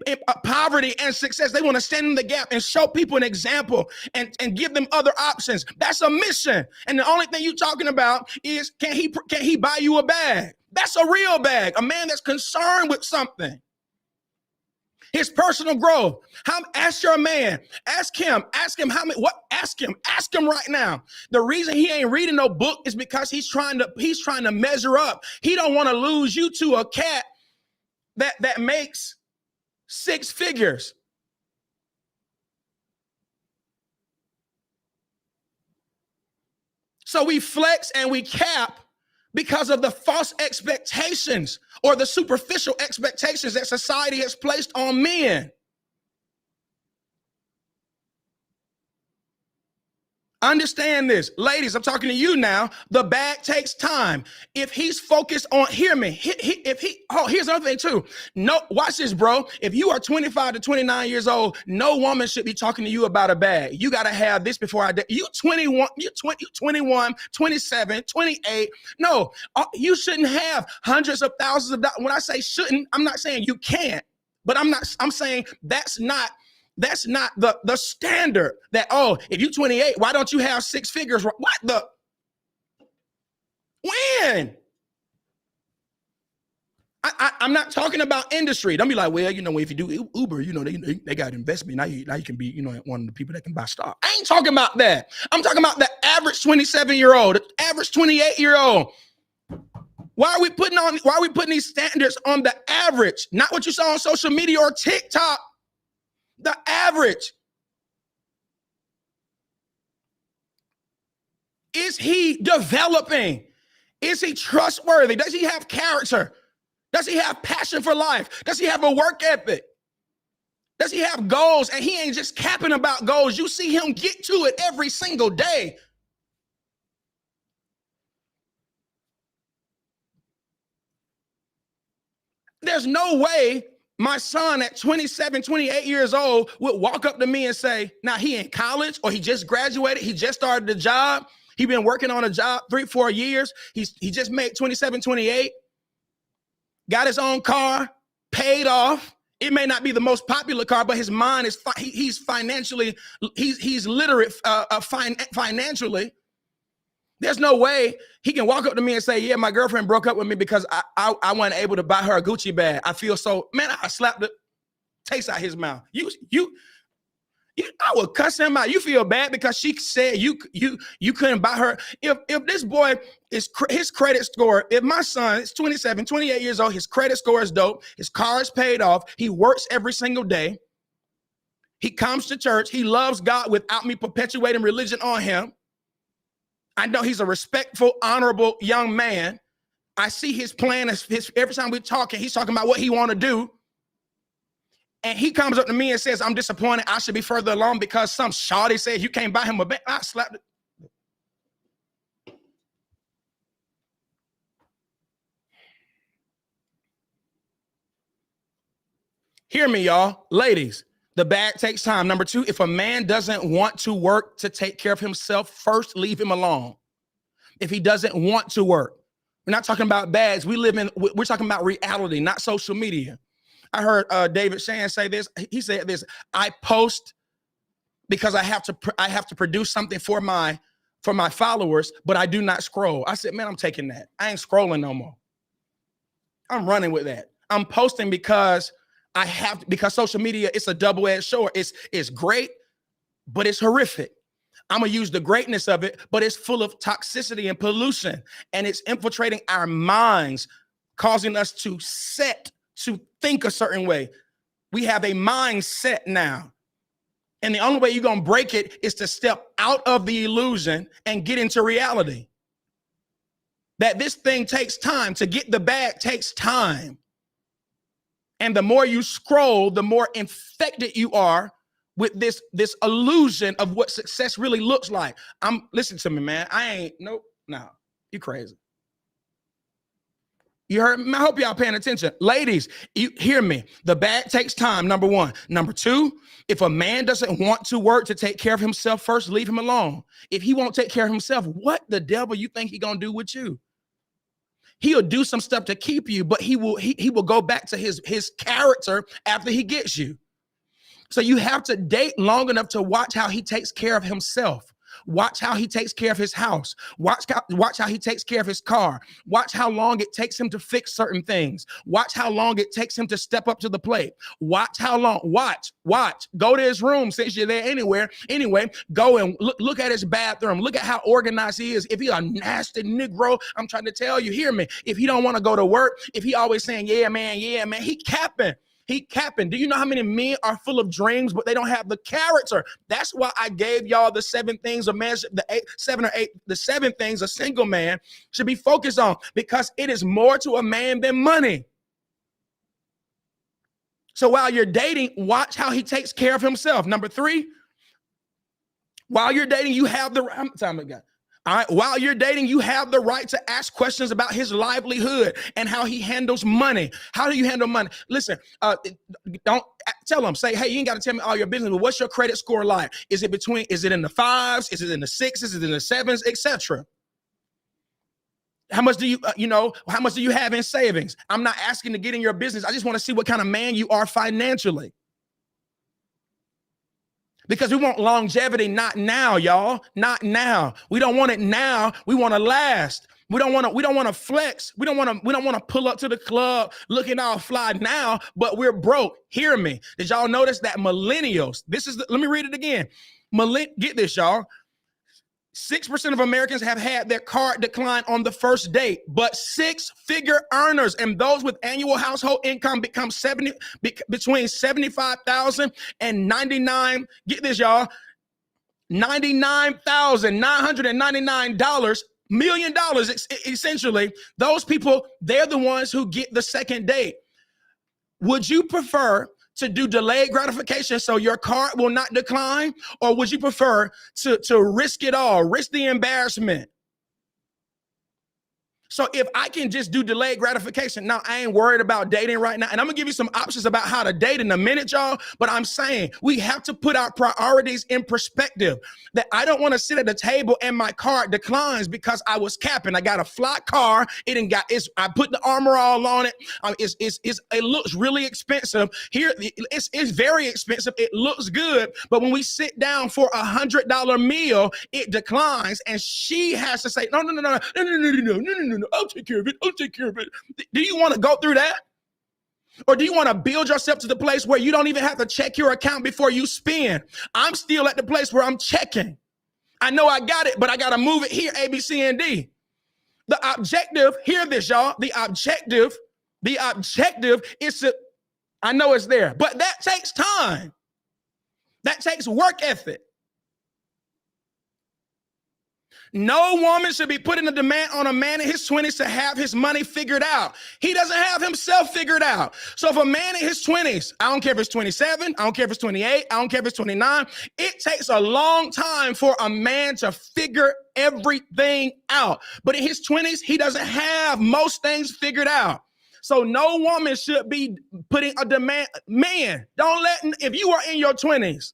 poverty and success. They want to stand in the gap and show people an example and give them other options. That's a mission. And the only thing you're talking about is, can he buy you a bag? That's a real bag. A man that's concerned with something. His personal growth. Ask your man. Ask him how many, what, ask him right now. The reason he ain't reading no book is because he's trying to measure up. He don't want to lose you to a cat that makes 6 figures. So we flex and we cap because of the false expectations or the superficial expectations that society has placed on men. Understand this. Ladies, I'm talking to you now. The bag takes time. If he's focused on, hear me. Here's another thing too. No, watch this, bro. If you are 25 to 29 years old, no woman should be talking to you about a bag. You got to have this before I date. You 21, 27, 28. No, you shouldn't have hundreds of thousands of dollars. When I say shouldn't, I'm not saying you can't, but I'm saying that's not the standard that, oh, if you're 28, why don't you have 6 figures? What the? When? I'm not talking about industry. Don't be like, well, if you do Uber, they got investment. Now you can be, one of the people that can buy stock. I ain't talking about that. I'm talking about the average 27-year-old, the average 28-year-old. Why are we putting these standards on the average? Not what you saw on social media or TikTok. The average. Is he developing? Is he trustworthy? Does he have character? Does he have passion for life? Does he have a work ethic? Does he have goals? And he ain't just capping about goals. You see him get to it every single day. There's no way my son at 27, 28 years old would walk up to me and say, now he in college or he just graduated. He just started a job. He been working on a job 3-4 years. He just made 27, 28, got his own car, paid off. It may not be the most popular car, but his mind is, he's financially, he's literate financially. There's no way he can walk up to me and say, yeah, my girlfriend broke up with me because I wasn't able to buy her a Gucci bag. I feel so, man, I slapped the taste out his mouth. I would cuss him out. You feel bad because she said you couldn't buy her. If this boy is his credit score, if my son is 27, 28 years old, his credit score is dope. His car is paid off. He works every single day. He comes to church. He loves God without me perpetuating religion on him. I know he's a respectful, honorable young man. I see his plan. Every time we're talking, he's talking about what he want to do. And he comes up to me and says, I'm disappointed. I should be further along because some shawty said you can't buy him a bag. I slapped it. Hear me, y'all. Ladies, the bag takes time. Number 2, if a man doesn't want to work to take care of himself, first leave him alone. If he doesn't want to work, we're not talking about bags. We're talking about reality, not social media. I heard David Shan say this. He said this: I post because I have to produce something for my followers, but I do not scroll. I said, man, I'm taking that. I ain't scrolling no more. I'm running with that. I'm posting because I have to, because social media, it's a double-edged sword. It's great, but it's horrific. I'm gonna use the greatness of it, but it's full of toxicity and pollution, and it's infiltrating our minds, causing us to think a certain way. We have a mindset now. And the only way you're gonna break it is to step out of the illusion and get into reality. That this thing takes time. To get the bag takes time. And the more you scroll, the more infected you are with this illusion of what success really looks like. Listen to me, man. No, you crazy. You heard me? I hope y'all paying attention. Ladies, you hear me. The bag takes time, number one. Number two, if a man doesn't want to work to take care of himself first, leave him alone. If he won't take care of himself, what the devil you think he gonna do with you? He'll do some stuff to keep you, but he will go back to his character after he gets you. So you have to date long enough to watch how he takes care of himself. Watch how he takes care of his house. Watch how he takes care of his car. Watch how long it takes him to fix certain things. Watch how long it takes him to step up to the plate. Watch how long. Watch. Go to his room since you're there Anyway, go and look at his bathroom. Look at how organized he is. If he's a nasty Negro, I'm trying to tell you, hear me. If he don't want to go to work, if he always saying, yeah, man, he capping. Do you know how many men are full of dreams, but they don't have the character? That's why I gave y'all the 7 things a man, the 7 things a single man should be focused on, because it is more to a man than money. So while you're dating, watch how he takes care of himself. Number 3, while you're dating, you have the time again. All right. While you're dating, you have the right to ask questions about his livelihood and how he handles money. How do you handle money? Listen, don't tell him, say, hey, you ain't got to tell me all your business, but what's your credit score like? Is it in the 5s? Is it in the 6s? Is it in the 7s, etc.? How much do how much do you have in savings? I'm not asking to get in your business. I just want to see what kind of man you are financially. Because we want longevity, not now, y'all. Not now. We don't want it now. We want to last. We don't want to flex. We don't want to pull up to the club looking all fly now, but we're broke. Hear me. Did y'all notice that millennials, let me read it again. Get this, y'all. 6% of Americans have had their card decline on the first date, but 6-figure earners and those with annual household income between $75,000 and get this, y'all, $99,999 million, essentially. Those people, they're the ones who get the second date. Would you prefer to do delayed gratification so your card will not decline? Or would you prefer to risk it all, risk the embarrassment? So if I can just do delayed gratification, now I ain't worried about dating right now. And I'm gonna give you some options about how to date in a minute, y'all. But I'm saying we have to put our priorities in perspective. That I don't want to sit at the table and my card declines because I was capping. I got a flat car. I put the armor all on it. It looks really expensive. Here, it's very expensive. It looks good, but when we sit down for $100 meal, it declines, and she has to say, no. I'll take care of it. Do you want to go through that? Or do you want to build yourself to the place where you don't even have to check your account before you spend? I'm still at the place where I'm checking. I know I got it, but I got to move it here, A, B, C, and D. The objective, hear this, y'all. The objective is to, I know it's there, but that takes time. That takes work ethic. No woman should be putting a demand on a man in his 20s to have his money figured out. He doesn't have himself figured out. So if a man in his 20s, I don't care if it's 27, I don't care if it's 28, I don't care if it's 29, it takes a long time for a man to figure everything out. But in his 20s, he doesn't have most things figured out. So no woman should be putting a demand. Man, if you are in your 20s,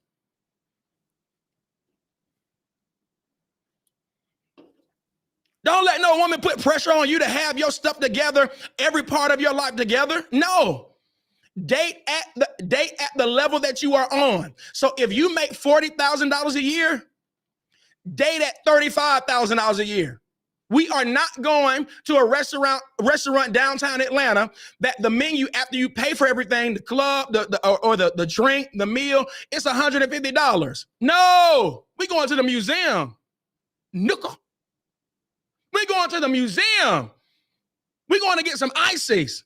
don't let no woman put pressure on you to have your stuff together, every part of your life together. No. Date at the level that you are on. So if you make $40,000 a year, date at $35,000 a year. We are not going to a restaurant downtown Atlanta that the menu, after you pay for everything, the club, the drink, the meal, it's $150. No, we going to the museum. Nickel. We going to the museum. We going to get some ices.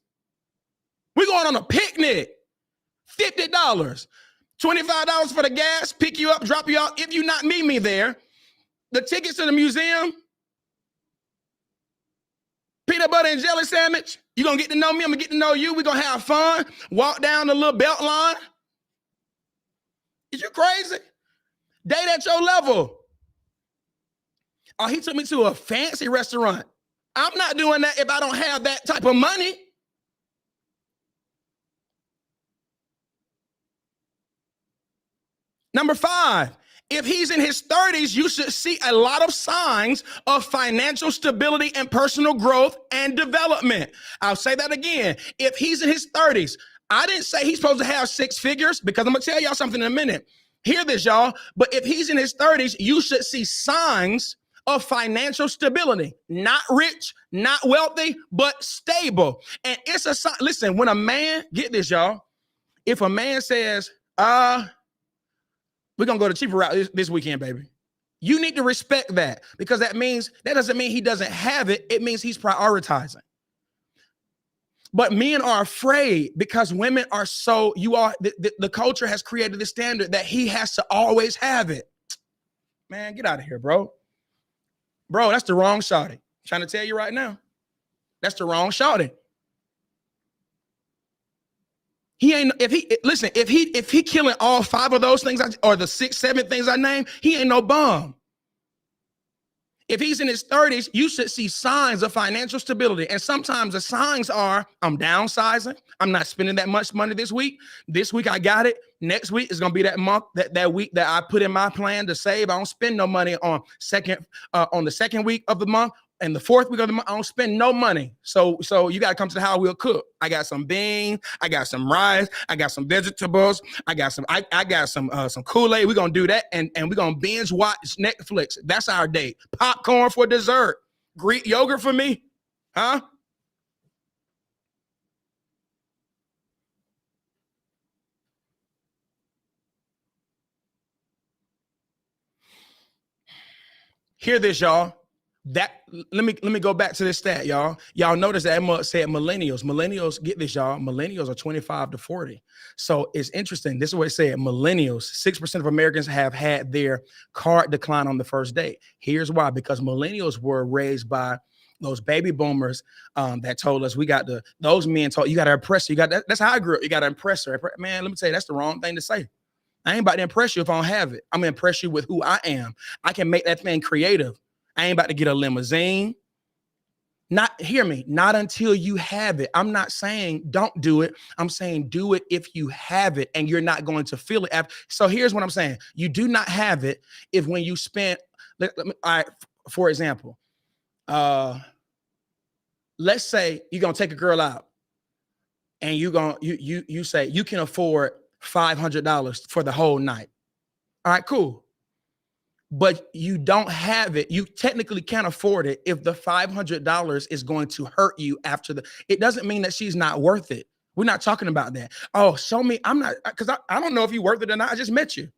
We going on a picnic. $50. $25 for the gas, pick you up, drop you out. If you not meet me there, the tickets to the museum, peanut butter and jelly sandwich. You're going to get to know me. I'm going to get to know you. We're going to have fun. Walk down the little belt line. Is you crazy? Date at your level. Oh, he took me to a fancy restaurant. I'm not doing that if I don't have that type of money. Number 5, if he's in his 30s, you should see a lot of signs of financial stability and personal growth and development. I'll say that again. If he's in his 30s, I didn't say he's supposed to have 6 figures, because I'm going to tell y'all something in a minute. Hear this, y'all. But if he's in his 30s, you should see signs of financial stability. Not rich, not wealthy, but stable. And it's a sign. Listen, when a man, get this, y'all. If a man says, we're going to go the cheaper route this weekend, baby, you need to respect that, because that doesn't mean he doesn't have it. It means he's prioritizing. But men are afraid because women are the culture has created the standard that he has to always have it. Man, get out of here, bro. Bro, that's the wrong shawty. Trying to tell you right now. That's the wrong shawty. He ain't, if he killing all 5 of those things, or the 6, 7 things I named, he ain't no bum. If he's in his 30s, you should see signs of financial stability. And sometimes the signs are, I'm downsizing. I'm not spending that much money this week. This week I got it. Next week is going to be that month, that week that I put in my plan to save. I don't spend no money on the second week of the month. And the 4th week of the month, I don't spend no money. So you got to come to the house. We'll cook. I got some beans. I got some rice. I got some vegetables. I got some Kool-Aid. We're going to do that. And we're going to binge watch Netflix. That's our date. Popcorn for dessert. Greek yogurt for me. Huh? Hear this, y'all. Let me go back to this stat, y'all. Y'all notice that Emma said millennials. Millennials, get this, y'all. Millennials are 25 to 40. So it's interesting. This is what it said. Millennials, 6% of Americans have had their card decline on the first date. Here's why. Because millennials were raised by those baby boomers that told us those men told you got to impress her. That's how I grew up. You got to impress her. Man, let me tell you, that's the wrong thing to say. I ain't about to impress you if I don't have it. I'm going to impress you with who I am. I can make that thing creative. I ain't about to get a limousine. Hear me, not until you have it. I'm not saying don't do it. I'm saying do it if you have it and you're not going to feel it. So here's what I'm saying. You do not have it if when you spend, all right, for example, let's say you're going to take a girl out and you say you can afford $500 for the whole night. All right, cool. But you don't have it. You technically can't afford it if the $500 is going to hurt you it doesn't mean that she's not worth it. We're not talking about that. Oh, show me. I'm not, because I don't know if you're worth it or not. I just met you.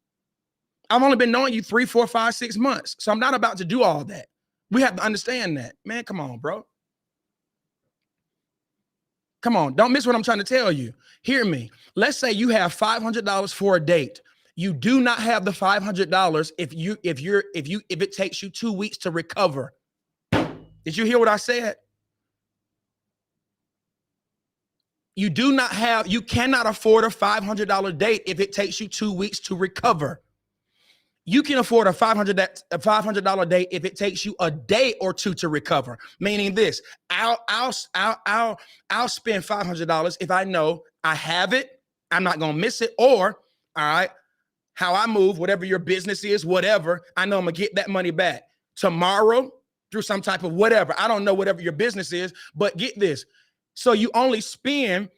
I've only been knowing you 3, 4, 5, 6 months. So I'm not about to do all that. We have to understand that. Man, come on, bro. Come on. Don't miss what I'm trying to tell you. Hear me. Let's say you have $500 for a date. You do not have the $500 if it takes you 2 weeks to recover. Did you hear what I said? You cannot afford a $500 date if it takes you 2 weeks to recover. You can afford a $500 date if it takes you a day or 2 to recover. Meaning this, I'll spend $500 if I know I have it, I'm not gonna miss it, or all right, how I move, whatever your business is, whatever, I know I'm gonna get that money back tomorrow through some type of whatever. I don't know whatever your business is, but get this. So you only spend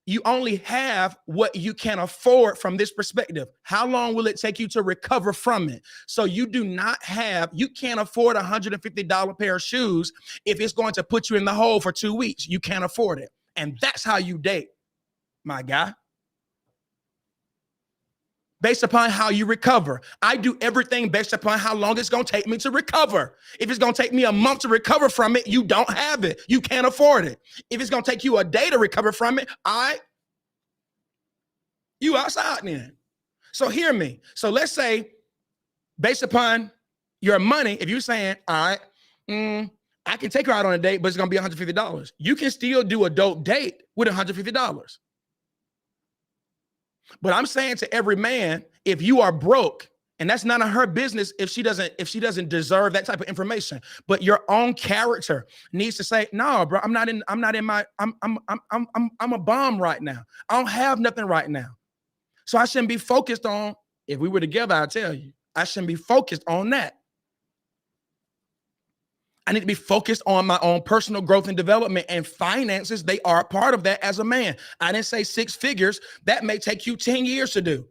You only have what you can afford from this perspective. How long will it take you to recover from it? So you can't afford a $150 pair of shoes if it's going to put you in the hole for 2 weeks. You can't afford it. And that's how you date, my guy. Based upon how you recover. I do everything based upon how long it's going to take me to recover. If it's going to take me a month to recover from it, you don't have it. You can't afford it. If it's going to take you a day to recover from it, you outside then. So hear me. So let's say based upon your money, if you're saying, all right, I can take her out on a date, but it's going to be $150. You can still do a dope date with $150. But I'm saying to every man, if you are broke, and that's none of her business if she doesn't deserve that type of information, but your own character needs to say, no, bro, I'm a bum right now. I don't have nothing right now. So I shouldn't be focused on, if we were together, I'll tell you, I shouldn't be focused on that. I need to be focused on my own personal growth and development, and finances, they are a part of that as a man. I didn't say 6 figures. That may take you 10 years to do.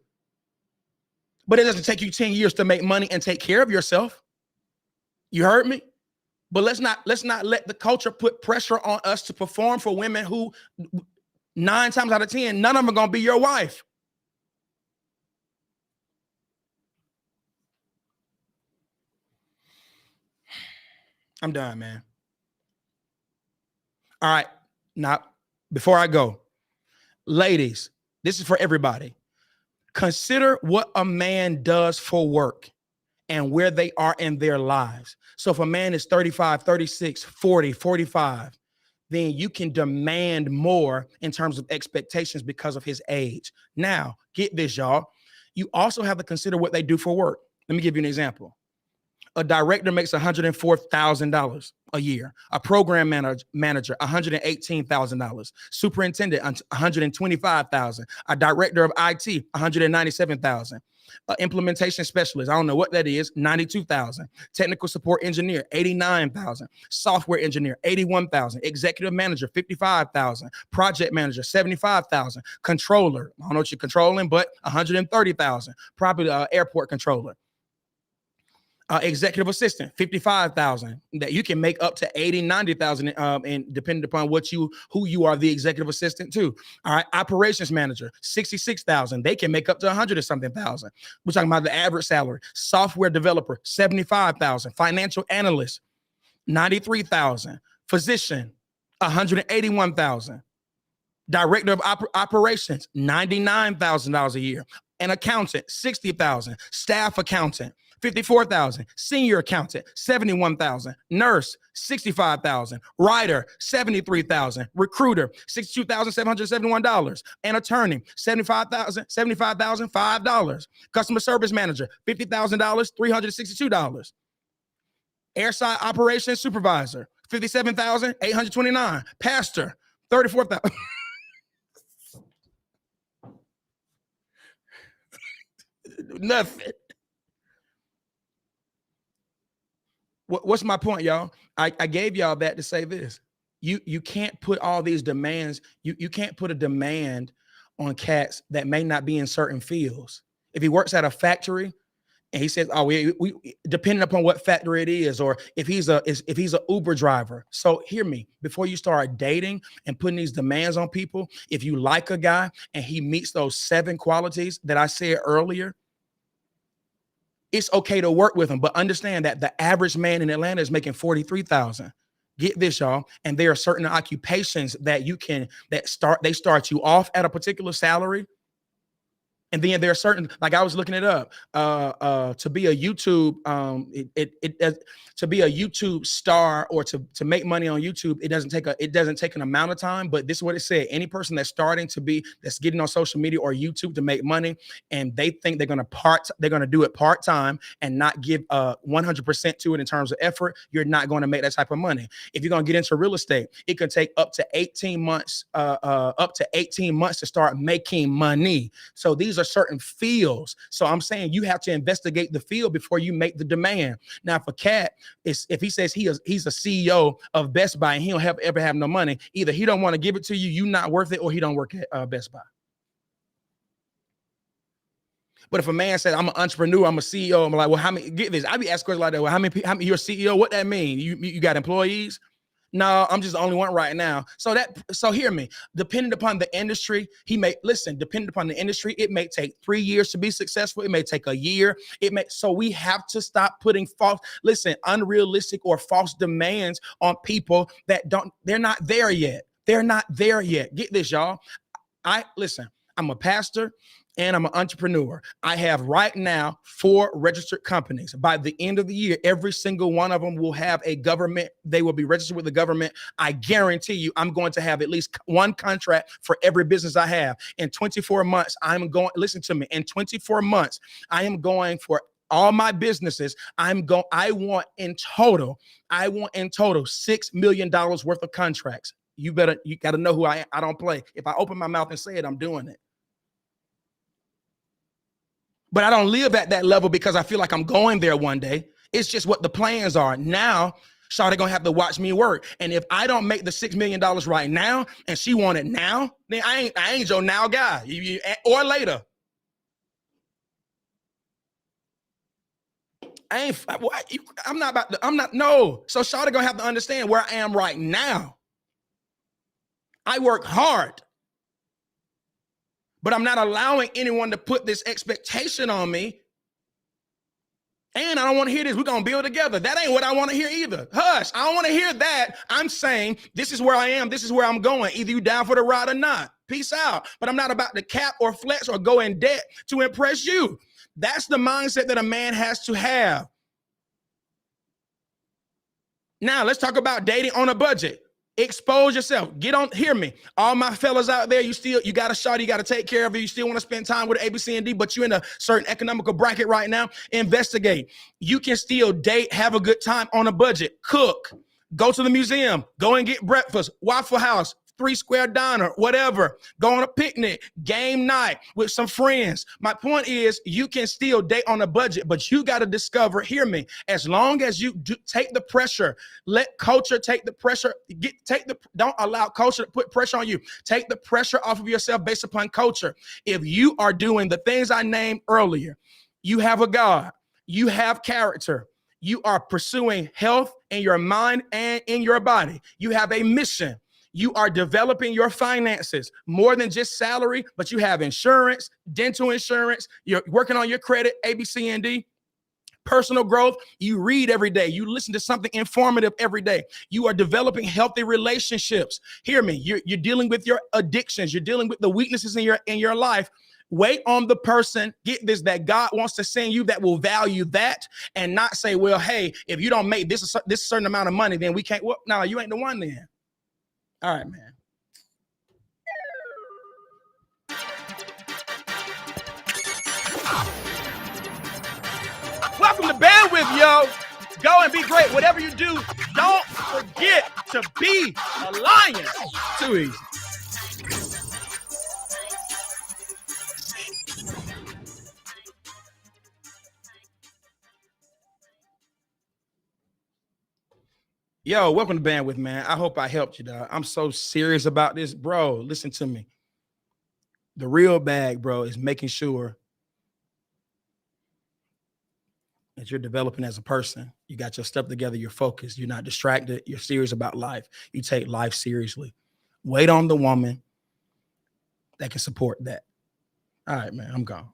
But it doesn't take you 10 years to make money and take care of yourself. You heard me? But let's not let the culture put pressure on us to perform for women who 9 times out of 10, none of them are going to be your wife. I'm done, man. All right. Now, before I go, ladies, this is for everybody. Consider what a man does for work and where they are in their lives. So if a man is 35, 36, 40, 45, then you can demand more in terms of expectations because of his age. Now, get this, y'all. You also have to consider what they do for work. Let me give you an example. A director makes $104,000 a year. A program manager, $118,000. Superintendent, $125,000. A director of IT, $197,000. Implementation specialist, I don't know what that is, $92,000. Technical support engineer, $89,000. Software engineer, $81,000. Executive manager, $55,000. Project manager, $75,000. Controller, I don't know what you're controlling, but $130,000. Probably airport controller. Executive assistant, $55,000. That you can make up to $80,000, $90,000, and depending upon who you are the executive assistant to. All right, operations manager, $66,000. They can make up to $100 or something thousand. We're talking about the average salary. Software developer, $75,000. Financial analyst, $93,000. Physician, $181,000. Director of operations, $99,000 a year. An accountant, $60,000. Staff accountant, $54,000. Senior accountant, $71,000. Nurse, $65,000. Writer, $73,000. Recruiter, $62,771. An attorney, $75,005. Customer service manager, $50,000, $362. Airside operations supervisor, $57,829. Pastor, $34,000. Nothing. What's my point, y'all? I gave y'all that to say this. You can't put all these demands. You can't put a demand on cats that may not be in certain fields. If he works at a factory and he says, "Oh, we depending upon what factory it is," or if he's a Uber driver. So hear me, before you start dating and putting these demands on people, if you like a guy and he meets those 7 qualities that I said earlier, it's okay to work with him, but understand that the average man in Atlanta is making $43,000. Get this, y'all. And there are certain occupations that they start you off at a particular salary. And then there are certain, like I was looking it up, to be a YouTube, to be a YouTube star or to make money on YouTube, it doesn't take an amount of time. But this is what it said: any person that's getting on social media or YouTube to make money, and they think they're gonna do it part time and not give 100% to it in terms of effort, you're not going to make that type of money. If you're gonna get into real estate, it could take up to 18 months to start making money. So these these are certain fields. So I'm saying you have to investigate the field before you make the demand. Now, for Cat, if he says he's a CEO of Best Buy and he don't ever have no money, either he don't want to give it to you, you not worth it, or he don't work at Best Buy. But if a man said, I'm an entrepreneur, I'm a CEO, I'm like, well, how many, get this, I be asking questions like that. Well, how many, you're a CEO? What that mean? You got employees? No, I'm just the only one right now. So hear me. Depending upon the industry, depending upon the industry, it may take 3 years to be successful. It may take a year. So we have to stop putting unrealistic or false demands on people they're not there yet. They're not there yet. Get this, y'all. I'm a pastor and I'm an entrepreneur. I have right now 4 registered companies. By the end of the year, every single one of them will have a government. They will be registered with the government. I guarantee you, I'm going to have at least one contract for every business I have. In 24 months, listen to me, in 24 months, I am going for all my businesses. I want in total $6 million worth of contracts. You got to know who I am. I don't play. If I open my mouth and say it, I'm doing it. But I don't live at that level because I feel like I'm going there one day. It's just what the plans are. Now, Shawty gonna have to watch me work. And if I don't make the $6 million right now and she want it now, then I ain't your now guy. Or later. No. So Shawty gonna have to understand where I am right now. I work hard. But I'm not allowing anyone to put this expectation on me. And I don't want to hear this. We're going to build together. That ain't what I want to hear either. Hush. I don't want to hear that. I'm saying this is where I am. This is where I'm going. Either you down for the ride or not. Peace out. But I'm not about to cap or flex or go in debt to impress you. That's the mindset that a man has to have. Now, let's talk about dating on a budget. Expose yourself. Hear me. All my fellas out there, you got a shot, you got to take care of it. You still want to spend time with A, B, C, and D, but you're in a certain economical bracket right now. Investigate. You can still date, have a good time on a budget, cook, go to the museum, go and get breakfast, Waffle House, 3 Square Diner, whatever, go on a picnic, game night with some friends. My point is you can still date on a budget, but you got to discover, hear me, as long as you take the pressure, let culture take the pressure, don't allow culture to put pressure on you. Take the pressure off of yourself based upon culture. If you are doing the things I named earlier, you have a God, you have character, you are pursuing health in your mind and in your body, you have a mission. You are developing your finances more than just salary, but you have insurance, dental insurance. You're working on your credit, A, B, C, and D. Personal growth. You read every day. You listen to something informative every day. You are developing healthy relationships. Hear me. You're dealing with your addictions. You're dealing with the weaknesses in your life. Wait on the person, get this, that God wants to send you that will value that and not say, well, hey, if you don't make this certain amount of money, then we can't. Well, no, you ain't the one then. All right, man. Welcome to Bandwidth, yo. Go and be great. Whatever you do, don't forget to be a lion. Too easy. Yo, welcome to Bandwidth, man. I hope I helped you, dog. I'm so serious about this, bro. Listen to me. The real bag, bro, is making sure that you're developing as a person. You got your stuff together. You're focused. You're not distracted. You're serious about life. You take life seriously. Wait on the woman that can support that. All right, man. I'm gone.